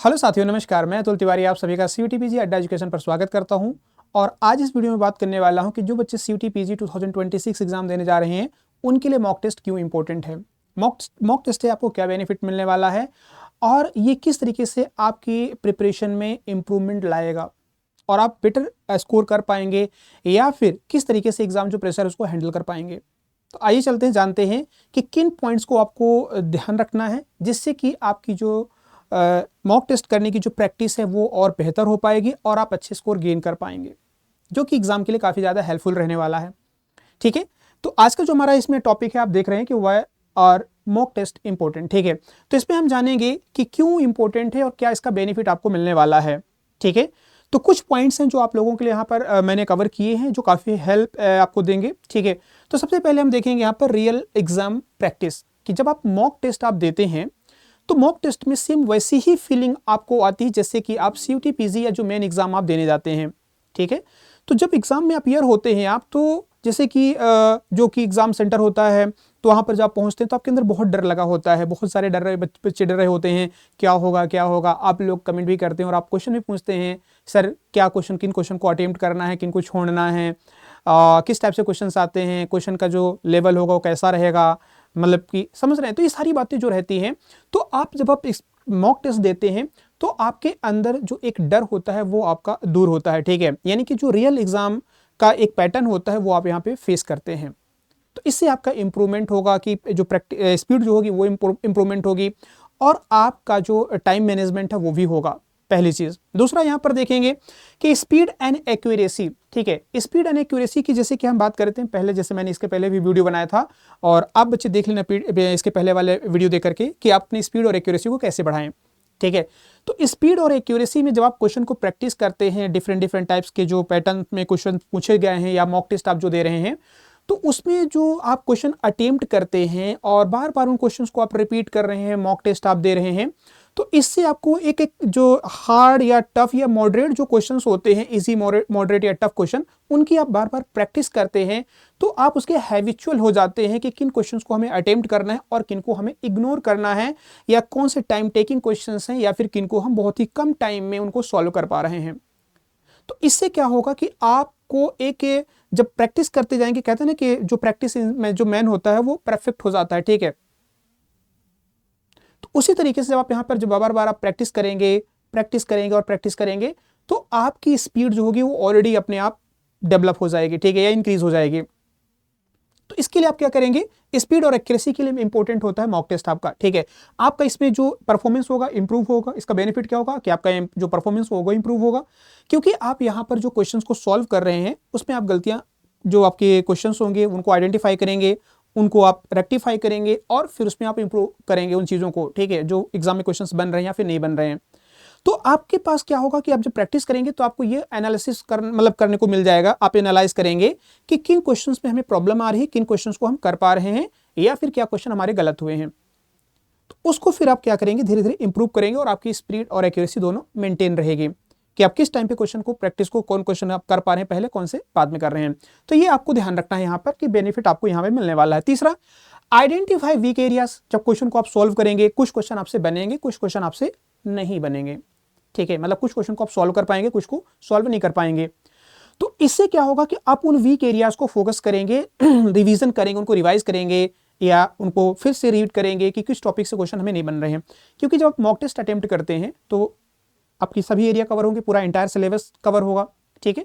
Hello साथियों, नमस्कार। मैं अतुल तिवारी आप सभी का सीयूटी पीजी अड्डा एजुकेशन पर स्वागत करता हूं। और आज इस वीडियो में बात करने वाला हूं कि जो बच्चे सीयूटी पीजी 2026 एग्जाम देने जा रहे हैं उनके लिए मॉक टेस्ट क्यों इंपॉर्टेंट है। मॉक टेस्ट से आपको क्या बेनिफिट मिलने वाला है और ये किस तरीके से आपकी प्रिपरेशन में इम्प्रूवमेंट लाएगा और आप बेटर स्कोर कर पाएंगे या फिर किस तरीके से एग्जाम जो प्रेशर है उसको हैंडल कर पाएंगे। तो आइए चलते हैं, जानते हैं कि किन पॉइंट्स को आपको ध्यान रखना है जिससे कि आपकी जो मॉक टेस्ट करने की जो प्रैक्टिस है वो और बेहतर हो पाएगी और आप अच्छे स्कोर गेन कर पाएंगे, जो कि एग्जाम के लिए काफ़ी ज़्यादा हेल्पफुल रहने वाला है। ठीक है, तो आज का जो हमारा इसमें टॉपिक है, आप देख रहे हैं कि why are mock test important. ठीक है, तो इसमें हम जानेंगे कि क्यों इंपॉर्टेंट है और क्या इसका बेनिफिट आपको मिलने वाला है। ठीक है, तो कुछ पॉइंट्स हैं जो आप लोगों के लिए यहाँ पर मैंने कवर किए हैं जो काफ़ी हेल्प आपको देंगे। ठीक है, तो सबसे पहले हम देखेंगे यहाँ पर रियल एग्जाम प्रैक्टिस, कि जब आप मॉक टेस्ट आप देते हैं तो मॉक टेस्ट में सेम वैसी ही फीलिंग आपको आती है जैसे कि आप सीयूटी पीजी या जो मेन एग्जाम आप देने जाते हैं। ठीक है, तो जब एग्जाम में अपीयर होते हैं आप, तो जैसे कि जो कि एग्जाम सेंटर होता है तो वहाँ पर जब आप पहुँचते हैं तो आपके अंदर बहुत डर लगा होता है, बहुत सारे डर रहे बच्चे डर रहे होते हैं, क्या होगा क्या होगा। आप लोग कमेंट भी करते हैं और आप क्वेश्चन भी पूछते हैं, सर क्या क्वेश्चन, किन क्वेश्चन को अटेम्प्ट करना है, किन को छोड़ना है, किस टाइप से क्वेश्चन आते हैं, क्वेश्चन का जो लेवल होगा वो कैसा रहेगा, मतलब कि समझ रहे हैं। तो ये सारी बातें जो रहती हैं, तो आप जब आप मॉक टेस्ट देते हैं तो आपके अंदर जो एक डर होता है वो आपका दूर होता है। ठीक है, यानी कि जो रियल एग्जाम का एक पैटर्न होता है वो आप यहाँ पे फेस करते हैं, तो इससे आपका इंप्रूवमेंट होगा कि जो प्रैक्टिस स्पीड जो होगी वो इंप्रूवमेंट होगी और आपका जो टाइम मैनेजमेंट है वो भी होगा, पहली चीज। दूसरा यहाँ पर देखेंगे कि स्पीड एंड एक्यूरेसी। ठीक है, स्पीड एंड एक्यूरेसी की जैसे कि हम बात करते हैं पहले, जैसे मैंने इसके पहले भी वीडियो बनाया था और आप बच्चे देख लेना इसके पहले वाले वीडियो देख करके कि आप अपनी स्पीड और एक्यूरेसी को कैसे बढ़ाएं। ठीक है, तो स्पीड और एक्यूरेसी में जब आप क्वेश्चन को प्रैक्टिस करते हैं, डिफरेंट टाइप्स के जो पैटर्न में क्वेश्चन पूछे गए हैं या मॉक टेस्ट आप जो दे रहे हैं, तो उसमें जो आप क्वेश्चन अटेम्प्ट करते हैं और बार बार उन क्वेश्चंस को आप रिपीट कर रहे हैं, मॉक टेस्ट आप दे रहे हैं, तो इससे आपको एक एक जो हार्ड या टफ या मॉडरेट जो क्वेश्चंस होते हैं, इजी मॉडरेट या टफ क्वेश्चन, उनकी आप बार बार प्रैक्टिस करते हैं तो आप उसके हैबिचुअल हो जाते हैं कि किन क्वेश्चंस को हमें अटेम्प्ट करना है और किन को हमें इग्नोर करना है, या कौन से टाइम टेकिंग क्वेश्चंस हैं या फिर किन को हम बहुत ही कम टाइम में उनको सॉल्व कर पा रहे हैं। तो इससे क्या होगा कि आपको एक जब प्रैक्टिस करते जाएंगे, कहते हैं ना कि जो प्रैक्टिस में जो मैन होता है वो परफेक्ट हो जाता है। ठीक है, तो उसी तरीके से जब आप यहाँ पर जब बार बार आप प्रैक्टिस करेंगे और प्रैक्टिस करेंगे तो आपकी स्पीड जो होगी वो ऑलरेडी अपने आप डेवलप हो जाएगी। ठीक है, या इंक्रीज हो जाएगी। तो इसके लिए आप क्या करेंगे, स्पीड और एक्यूरेसी के लिए इंपॉर्टेंट होता है मॉक टेस्ट आपका। ठीक है, आपका इसमें जो परफॉर्मेंस होगा इंप्रूव होगा। इसका बेनिफिट क्या होगा कि आपका जो परफॉर्मेंस होगा इंप्रूव होगा, क्योंकि आप यहाँ पर जो क्वेश्चंस को सॉल्व कर रहे हैं उसमें आप गलतियां जो आपके क्वेश्चंस होंगे उनको आइडेंटिफाई करेंगे, उनको आप रेक्टिफाई करेंगे और फिर उसमें आप इंप्रूव करेंगे उन चीज़ों को। ठीक है, जो एग्जाम में क्वेश्चंस बन रहे हैं या फिर नहीं बन रहे हैं, तो आपके पास क्या होगा कि आप जब प्रैक्टिस करेंगे तो आपको ये एनालिसिस करने को मिल जाएगा। आप एनालाइज करेंगे कि किन क्वेश्चंस में हमें प्रॉब्लम आ रही है, किन क्वेश्चंस को हम कर पा रहे हैं या फिर क्या क्वेश्चन हमारे गलत हुए हैं। तो उसको फिर आप क्या करेंगे, धीरे धीरे इंप्रूव करेंगे और आपकी स्पीड और एक्यूरेसी दोनों मेंटेन रहेगी कि आप किस टाइम पे क्वेश्चन को प्रैक्टिस को कौन क्वेश्चन आप कर पा रहे हैं पहले, कौन से बाद में कर रहे हैं। तो ये आपको ध्यान रखना है यहाँ पर कि बेनिफिट आपको यहाँ पे मिलने वाला है। तीसरा, आइडेंटिफाई वीक एरियाज। जब क्वेश्चन को आप सॉल्व करेंगे, कुछ क्वेश्चन आपसे बनेंगे, कुछ क्वेश्चन आपसे नहीं बनेंगे। ठीक है, मतलब कुछ क्वेश्चन को आप सॉल्व कर पाएंगे, कुछ को सॉल्व नहीं कर पाएंगे। तो इससे क्या होगा कि आप उन वीक एरियाज को फोकस करेंगे, रिवीजन करेंगे, उनको रिवाइज करेंगे या उनको फिर से रीड करेंगे कि किस टॉपिक से क्वेश्चन हमें नहीं बन रहे हैं। क्योंकि जब आप मॉक टेस्ट अटेम्प्ट करते हैं तो आपकी सभी एरिया कवर होंगे, पूरा इंटायर सिलेबस कवर होगा। ठीक है,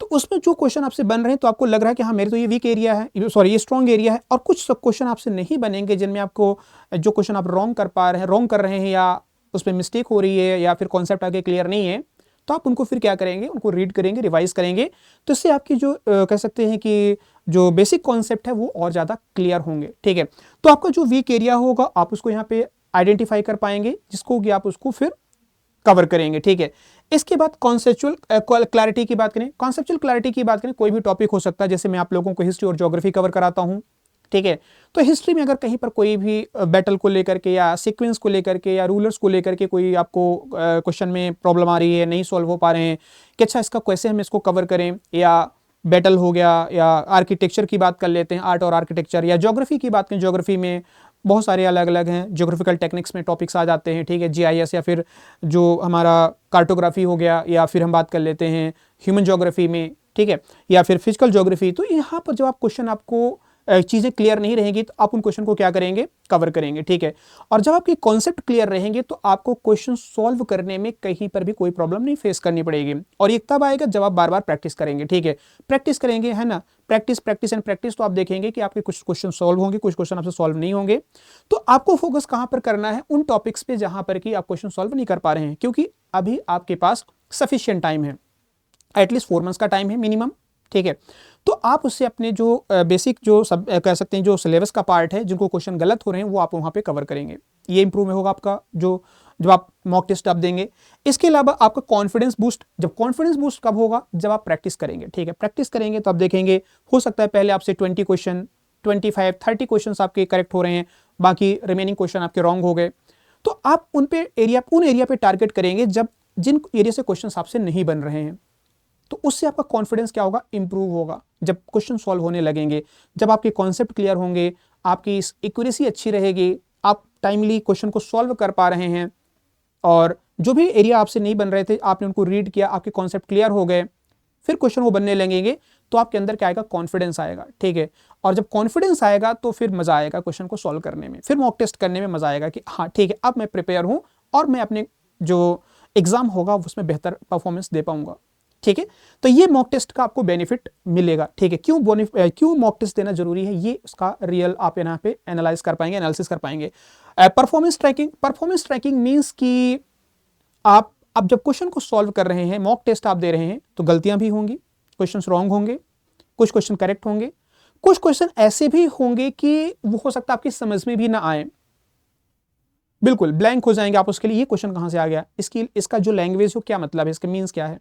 तो उसमें जो क्वेश्चन आपसे बन रहे हैं तो आपको लग रहा है कि हाँ मेरे तो ये वीक एरिया है, सॉरी ये स्ट्रॉन्ग एरिया है, और कुछ क्वेश्चन आपसे नहीं बनेंगे जिनमें आपको जो क्वेश्चन आप रॉन्ग कर रहे हैं या उसमें मिस्टेक हो रही है या फिर कॉन्सेप्ट आगे क्लियर नहीं है, तो आप उनको फिर क्या करेंगे, उनको रीड करेंगे, रिवाइज करेंगे। तो इससे आपकी जो कह सकते हैं कि जो बेसिक कॉन्सेप्ट है वो और ज़्यादा क्लियर होंगे। ठीक है, तो आपका जो वीक एरिया होगा आप उसको यहाँ पे आइडेंटिफाई कर पाएंगे, जिसको कि आप उसको फिर कवर करेंगे। ठीक है, इसके बाद कॉन्सेप्चुअल क्लैरिटी की बात करें। कॉन्सेप्चुअल क्लैरिटी की बात करें, कोई भी टॉपिक हो सकता है, जैसे मैं आप लोगों को हिस्ट्री और ज्योग्राफी कवर कराता हूँ। ठीक है, तो हिस्ट्री में अगर कहीं पर कोई भी बैटल को लेकर के या सीक्वेंस को लेकर के या रूलर्स को लेकर के कोई आपको क्वेश्चन में प्रॉब्लम आ रही है, नहीं सॉल्व हो पा रहे हैं कि अच्छा इसका कैसे हम इसको कवर करें, या बैटल हो गया, या आर्किटेक्चर की बात कर लेते हैं, आर्ट और आर्किटेक्चर, या ज्योग्राफी की बात करें, ज्योग्राफी में बहुत सारे अलग अलग हैं, ज्योग्राफिकल टेक्निक्स में टॉपिक्स आ जाते हैं, ठीक है, जीआईएस या फिर जो हमारा कार्टोग्राफी हो गया, या फिर हम बात कर लेते हैं ह्यूमन ज्योग्राफी में, ठीक है, या फिर फिजिकल ज्योग्राफी। तो यहाँ पर जब आप क्वेश्चन आपको चीज़ें क्लियर नहीं रहेंगी तो आप उन क्वेश्चन को क्या करेंगे, कवर करेंगे, ठीक है। और जब आपके कॉन्सेप्ट क्लियर रहेंगे तो आपको क्वेश्चन सॉल्व करने में कहीं पर भी कोई प्रॉब्लम नहीं फेस करनी पड़ेगी। और ये तब आएगा जब आप बार बार प्रैक्टिस करेंगे, ठीक है, प्रैक्टिस करेंगे, है ना, प्रैक्टिस प्रैक्टिस एंड प्रैक्टिस। तो आप देखेंगे कि आपके कुछ क्वेश्चन सॉल्व होंगे, कुछ क्वेश्चन आपसे सॉल्व नहीं होंगे। तो आपको फोकस कहां पर करना है, उन टॉपिक्स पे जहां पर कि आप क्वेश्चन सॉल्व नहीं कर पा रहे हैं, क्योंकि अभी आपके पास सफिशिएंट टाइम है, एटलीस्ट 4 मंथ्स का टाइम है मिनिमम, ठीक है। तो आप उससे अपने जो बेसिक जो सब कह सकते हैं जो सिलेबस का पार्ट है, जिनको क्वेश्चन गलत हो रहे हैं वो आप वहाँ पे कवर करेंगे। ये इंप्रूव होगा आपका जो जब आप मॉक टेस्ट आप देंगे। इसके अलावा आपका कॉन्फिडेंस बूस्ट, जब कॉन्फिडेंस बूस्ट कब होगा, जब आप प्रैक्टिस करेंगे, ठीक है। प्रैक्टिस करेंगे तो आप देखेंगे हो सकता है पहले आपसे 20 क्वेश्चन, 25, 30 क्वेश्चन आपके करेक्ट हो रहे हैं, बाकी रिमेनिंग क्वेश्चन आपके रॉन्ग हो गए। तो आप उन एरिया पे टारगेट करेंगे जब जिन एरिया से क्वेश्चन आपसे नहीं बन रहे हैं। तो उससे आपका कॉन्फिडेंस क्या होगा, इंप्रूव होगा। जब क्वेश्चन सॉल्व होने लगेंगे, जब आपके कॉन्सेप्ट क्लियर होंगे, आपकी एक्यूरेसी अच्छी रहेगी, आप टाइमली क्वेश्चन को सॉल्व कर पा रहे हैं, और जो भी एरिया आपसे नहीं बन रहे थे आपने उनको रीड किया, आपके कॉन्सेप्ट क्लियर हो गए, फिर क्वेश्चन वो बनने लगेंगे, तो आपके अंदर क्या आएगा, कॉन्फिडेंस आएगा, ठीक है। और जब कॉन्फिडेंस आएगा तो फिर मजा आएगा क्वेश्चन को सॉल्व करने में, फिर मॉक टेस्ट करने में मजा आएगा कि हाँ ठीक है, अब मैं प्रिपेयर हूं और मैं अपने जो एग्जाम होगा उसमें बेहतर परफॉर्मेंस दे पाऊंगा, ठीक है। तो ये मॉक टेस्ट का आपको बेनिफिट मिलेगा, ठीक है। क्यों मॉक टेस्ट देना जरूरी है, ये उसका रियल आप यहाँ पे एनालाइज कर पाएंगे, एनालिसिस कर पाएंगे। परफॉर्मेंस ट्रैकिंग मींस कि आप अब जब क्वेश्चन को सॉल्व कर रहे हैं, मॉक टेस्ट आप दे रहे हैं, तो गलतियां भी होंगी, क्वेश्चंस रॉन्ग होंगे, कुछ क्वेश्चन करेक्ट होंगे, कुछ क्वेश्चन ऐसे भी होंगे कि वो हो सकता है आपकी समझ में भी ना आए, बिल्कुल ब्लैंक हो जाएंगे आप उसके लिए, ये क्वेश्चन कहां से आ गया, इसका जो लैंग्वेज हो क्या मतलब है, इसका मीन्स क्या है।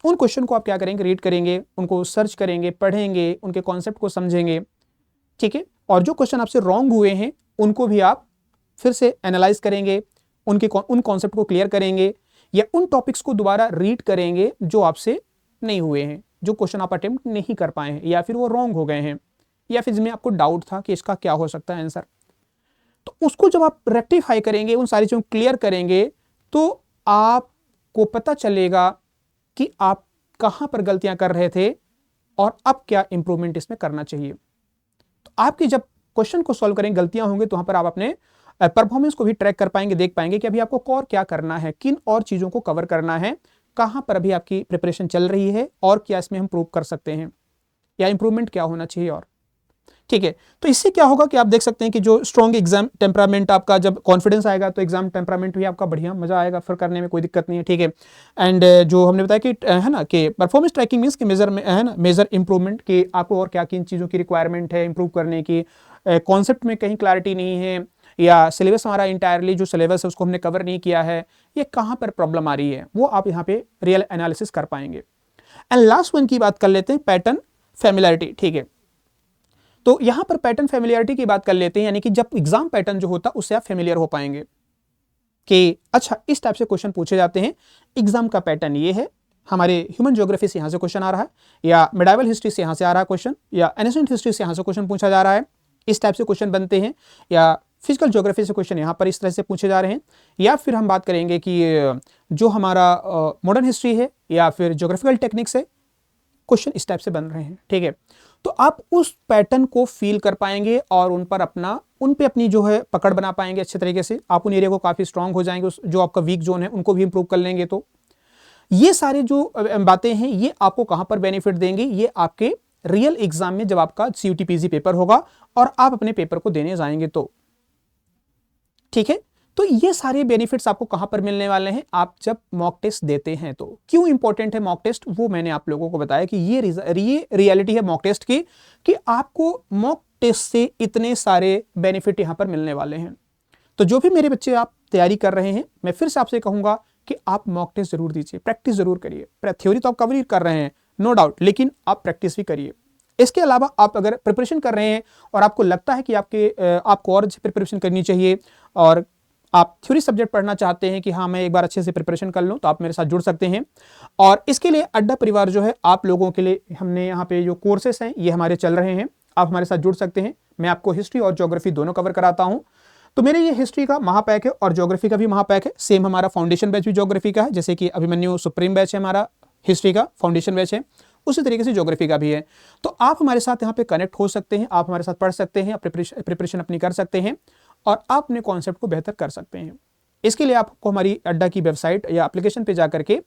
उन क्वेश्चन को आप क्या करेंगे, रीड करेंगे, उनको सर्च करेंगे, पढ़ेंगे, उनके कॉन्सेप्ट को समझेंगे, ठीक है। और जो क्वेश्चन आपसे रॉन्ग हुए हैं उनको भी आप फिर से एनालाइज करेंगे, उन कॉन्सेप्ट को क्लियर करेंगे, या उन टॉपिक्स को दोबारा रीड करेंगे जो आपसे नहीं हुए हैं, जो क्वेश्चन आप अटेम्प्ट नहीं कर पाए हैं, या फिर वो रॉन्ग हो गए हैं, या फिर जिसमें आपको डाउट था कि इसका क्या हो सकता है आंसर। तो उसको जब आप रेक्टिफाई करेंगे, उन सारी चीजों को क्लियर करेंगे, तो आपको पता चलेगा कि आप कहां पर गलतियां कर रहे थे और अब क्या इंप्रूवमेंट इसमें करना चाहिए। तो आपकी जब क्वेश्चन को सॉल्व करेंगे, गलतियां होंगी, तो वहां पर आप अपने परफॉर्मेंस को भी ट्रैक कर पाएंगे, देख पाएंगे कि अभी आपको और क्या करना है, किन और चीजों को कवर करना है, कहां पर अभी आपकी प्रिपरेशन चल रही है, और क्या इसमें हम प्रूव कर सकते हैं, या इंप्रूवमेंट क्या होना चाहिए, और ठीक है। तो इससे क्या होगा कि आप देख सकते हैं कि जो स्ट्रॉन्ग एग्जाम टेम्परामेंट आपका, जब कॉन्फिडेंस आएगा तो एग्जाम टेम्परामेंट भी आपका बढ़िया, मजा आएगा, फिर करने में कोई दिक्कत नहीं है, ठीक है। एंड जो हमने बताया कि है ना कि परफॉर्मेंस ट्रैकिंग मींस कि मेजर में है ना, मेजर इंप्रूवमेंट, कि आपको और क्या किन चीज़ों की रिक्वायरमेंट है इंप्रूव करने की, कॉन्सेप्ट में कहीं क्लैरिटी नहीं है, या सिलेबस हमारा इंटायरली जो सिलेबस है उसको हमने कवर नहीं किया है, ये कहाँ पर प्रॉब्लम आ रही है, वो आप यहाँ पे रियल एनालिसिस कर पाएंगे। एंड लास्ट वन की बात कर लेते हैं, पैटर्न फैमिलियरिटी, ठीक है। तो यहां पर पैटर्न फैमिलियरिटी की बात कर लेते हैं, यानी कि जब एग्जाम पैटर्न जो होता है उससे आप फैमिलियर हो पाएंगे कि अच्छा इस टाइप से क्वेश्चन पूछे जाते हैं, एग्जाम का पैटर्न ये है, हमारे ह्यूमन ज्योग्राफी से यहां से क्वेश्चन आ रहा है, या मेडाइवल हिस्ट्री से यहां से आ रहा है क्वेश्चन, या एंशिएंट हिस्ट्री से यहां से क्वेश्चन पूछा जा रहा है, इस टाइप से क्वेश्चन बनते हैं, या फिजिकल ज्योग्राफी से क्वेश्चन यहां पर इस तरह से पूछे जा रहे हैं, या फिर हम बात करेंगे कि जो हमारा मॉडर्न हिस्ट्री है या फिर ज्योग्राफिकल टेक्निक्स है, क्वेश्चन इस टाइप से बन रहे हैं, ठीक है। तो आप उस पैटर्न को फील कर पाएंगे और उन पे अपनी जो है पकड़ बना पाएंगे अच्छे तरीके से, आप उन एरिया को काफी स्ट्रांग हो जाएंगे, जो आपका वीक जोन है उनको भी इंप्रूव कर लेंगे। तो ये सारे जो बातें हैं ये आपको कहां पर बेनिफिट देंगे, ये आपके रियल एग्जाम में जब आपका CUT-PG पेपर होगा और आप अपने पेपर को देने जाएंगे तो, ठीक है। तो ये सारे बेनिफिट्स आपको कहां पर मिलने वाले हैं, आप जब मॉक टेस्ट देते हैं। तो क्यों इंपॉर्टेंट है मॉक टेस्ट, वो मैंने आप लोगों को बताया कि ये रियलिटी है मॉक टेस्ट की, कि आपको मॉक टेस्ट से इतने सारे बेनिफिट यहां पर मिलने वाले हैं। तो जो भी मेरे बच्चे आप तैयारी कर रहे हैं, मैं फिर से आपसे कहूंगा कि आप मॉक टेस्ट जरूर दीजिए, प्रैक्टिस जरूर करिए। थ्योरी तो आप कवर ही कर रहे हैं नो डाउट, लेकिन आप प्रैक्टिस भी करिए। इसके अलावा आप अगर प्रिपरेशन कर रहे हैं और आपको लगता है कि आपको और अच्छी प्रिपरेशन करनी चाहिए, और आप थ्योरी सब्जेक्ट पढ़ना चाहते हैं कि हाँ मैं एक बार अच्छे से प्रिपरेशन कर लूं, तो आप मेरे साथ जुड़ सकते हैं। और इसके लिए अड्डा परिवार जो है आप लोगों के लिए, हमने यहाँ पे जो कोर्सेस हैं ये हमारे चल रहे हैं, आप हमारे साथ जुड़ सकते हैं। मैं आपको हिस्ट्री और ज्योग्राफी दोनों कवर कराता हूँ। तो मेरे ये हिस्ट्री का महापैक है और ज्योग्राफी का भी महापैक है। सेम हमारा फाउंडेशन बैच भी ज्योग्राफी का है, जैसे कि अभिमन्यु सुप्रीम बैच है हमारा हिस्ट्री का, फाउंडेशन बैच है, उसी तरीके से ज्योग्राफी का भी है। तो आप हमारे साथ यहाँ पे कनेक्ट हो सकते हैं, आप हमारे साथ पढ़ सकते हैं, प्रिपरेशन अपनी कर सकते हैं और आप अपने कॉन्सेप्ट को बेहतर कर सकते हैं। इसके लिए आपको हमारी अड्डा की वेबसाइट या एप्लीकेशन पे जाकर के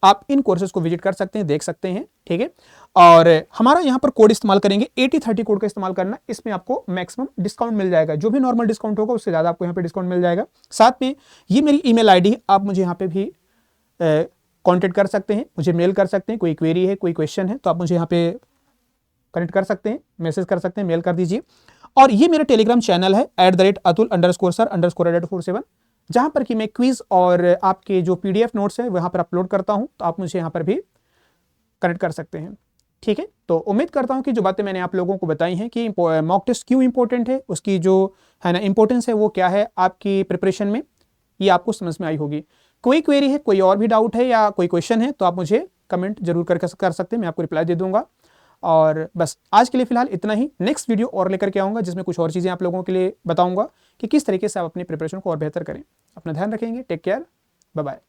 आप इन कोर्सेज को विजिट कर सकते हैं, देख सकते हैं, ठीक है। और हमारा यहाँ पर कोड इस्तेमाल करेंगे 8030 कोड का इस्तेमाल करना, इसमें आपको मैक्सिमम डिस्काउंट मिल जाएगा। जो भी नॉर्मल डिस्काउंट होगा उससे ज़्यादा आपको यहाँ पे डिस्काउंट मिल जाएगा। साथ में ये मेरी ईमेल आईडी है, आप मुझे यहाँ पे भी कॉन्टेक्ट कर सकते हैं, मुझे मेल कर सकते हैं। कोई क्वेरी है, कोई क्वेश्चन है तो आप मुझे यहाँ पे कनेक्ट कर सकते हैं, मैसेज कर सकते हैं, मेल कर दीजिए। और ये मेरा टेलीग्राम चैनल है @atul_sir_4847, जहां पर कि मैं क्विज और आपके जो PDF नोट्स हैं वहां पर अपलोड करता हूं, तो आप मुझे यहां पर भी कनेक्ट कर सकते हैं, ठीक है। तो उम्मीद करता हूं कि जो बातें मैंने आप लोगों को बताई हैं कि मॉक टेस्ट क्यों इंपॉर्टेंट है, उसकी जो है ना इंपॉर्टेंस है वो क्या है आपकी प्रिपरेशन में, ये आपको समझ में आई होगी। कोई क्वेरी है, कोई और भी डाउट है या कोई क्वेश्चन है तो आप मुझे कमेंट जरूर कर सकते हैं, मैं आपको रिप्लाई दे दूंगा। और बस आज के लिए फिलहाल इतना ही। नेक्स्ट वीडियो और लेकर के आऊँगा जिसमें कुछ और चीज़ें आप लोगों के लिए बताऊँगा कि किस तरीके से आप अपनी प्रिपरेशन को और बेहतर करें। अपना ध्यान रखेंगे, टेक केयर, बाय बाय।